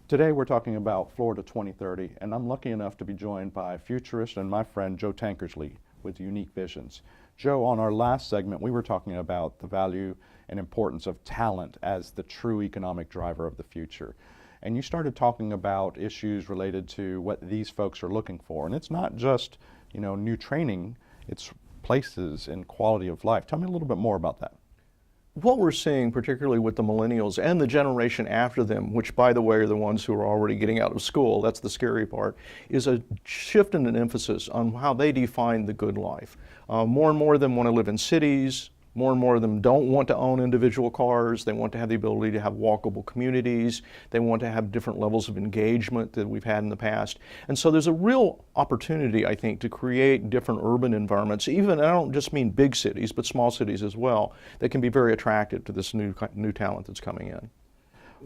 Today we're talking about Florida 2030, and I'm lucky enough to be joined by futurist and my friend Joe Tankersley with Unique Visions. Joe, on our last segment, we were talking about the value and importance of talent as the true economic driver of the future. And you started talking about issues related to what these folks are looking for. And it's not just, new training, it's places and quality of life. Tell me a little bit more about that. What we're seeing, particularly with the millennials and the generation after them, which by the way are the ones who are already getting out of school, that's the scary part, is a shift in an emphasis on how they define the good life. More and more of them want to live in cities. More and more of them don't want to own individual cars. They want to have the ability to have walkable communities. They want to have different levels of engagement that we've had in the past. And so there's a real opportunity, I think, to create different urban environments, even, I don't just mean big cities, but small cities as well, that can be very attractive to this new talent that's coming in.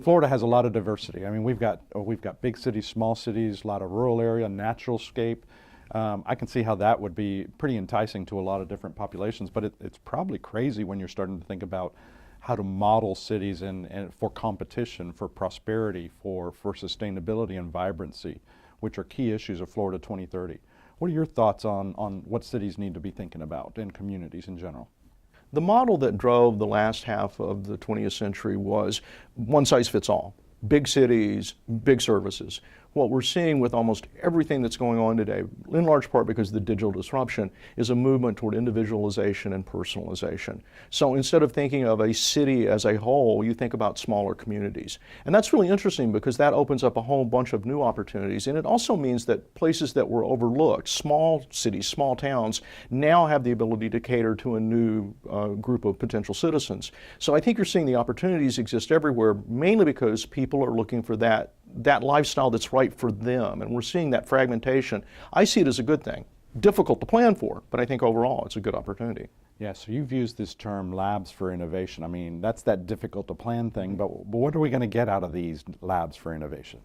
Florida has a lot of diversity. I mean, we've got big cities, small cities, a lot of rural area, natural scape. I can see how that would be pretty enticing to a lot of different populations, but it's probably crazy when you're starting to think about how to model cities and for competition, for prosperity, for sustainability and vibrancy, which are key issues of Florida 2030. What are your thoughts on what cities need to be thinking about and communities in general? The model that drove the last half of the 20th century was one size fits all. Big cities, big services. What we're seeing with almost everything that's going on today, in large part because of the digital disruption, is a movement toward individualization and personalization. So instead of thinking of a city as a whole, you think about smaller communities. And that's really interesting because that opens up a whole bunch of new opportunities. And it also means that places that were overlooked, small cities, small towns, now have the ability to cater to a new group of potential citizens. So I think you're seeing the opportunities exist everywhere, mainly because people are looking for that lifestyle that's right for them, and we're seeing that fragmentation. I see it as a good thing. Difficult to plan for, but I think overall it's a good opportunity. Yeah, so you've used this term labs for innovation. I mean, that's that difficult to plan thing, but what are we going to get out of these labs for innovation?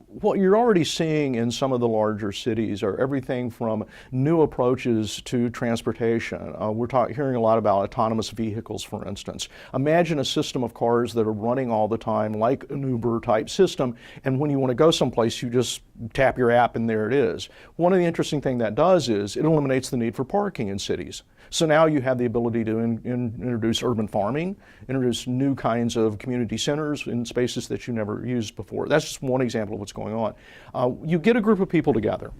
What you're already seeing in some of the larger cities are everything from new approaches to transportation. We're hearing a lot about autonomous vehicles, for instance. Imagine a system of cars that are running all the time, like an Uber type system, and when you want to go someplace, you just tap your app and there it is. One of the interesting things that does is it eliminates the need for parking in cities. So now you have the ability to introduce urban farming, introduce new kinds of community centers in spaces that you never used before. That's just one example of what's going on. You get a group of people together.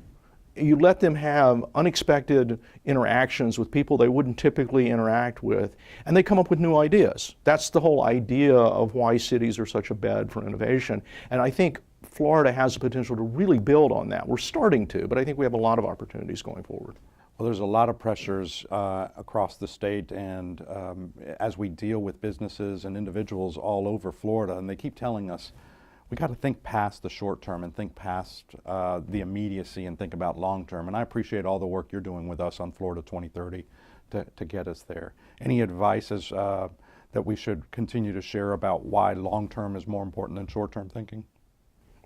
You let them have unexpected interactions with people they wouldn't typically interact with, and they come up with new ideas. That's the whole idea of why cities are such a bed for innovation. And I think Florida has the potential to really build on that. We're starting to, but I think we have a lot of opportunities going forward. Well, there's a lot of pressures across the state, and as we deal with businesses and individuals all over Florida, and they keep telling us we got to think past the short term and think past the immediacy and think about long term. And I appreciate all the work you're doing with us on Florida 2030 to get us there. Any advice that we should continue to share about why long term is more important than short term thinking?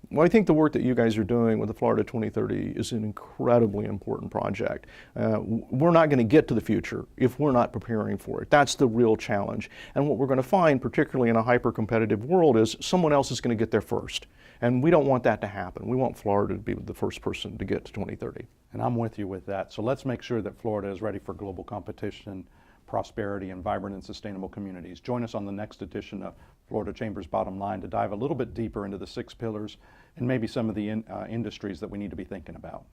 Well, I think the work that you guys are doing with the Florida 2030 is an incredibly important project. We're not going to get to the future if we're not preparing for it. That's the real challenge. And what we're going to find, particularly in a hyper-competitive world, is someone else is going to get there first. And we don't want that to happen. We want Florida to be the first person to get to 2030. And I'm with you with that. So let's make sure that Florida is ready for global competition, prosperity, and vibrant and sustainable communities. Join us on the next edition of Florida Chamber's Bottom Line to dive a little bit deeper into the 6 pillars and maybe some of the industries that we need to be thinking about.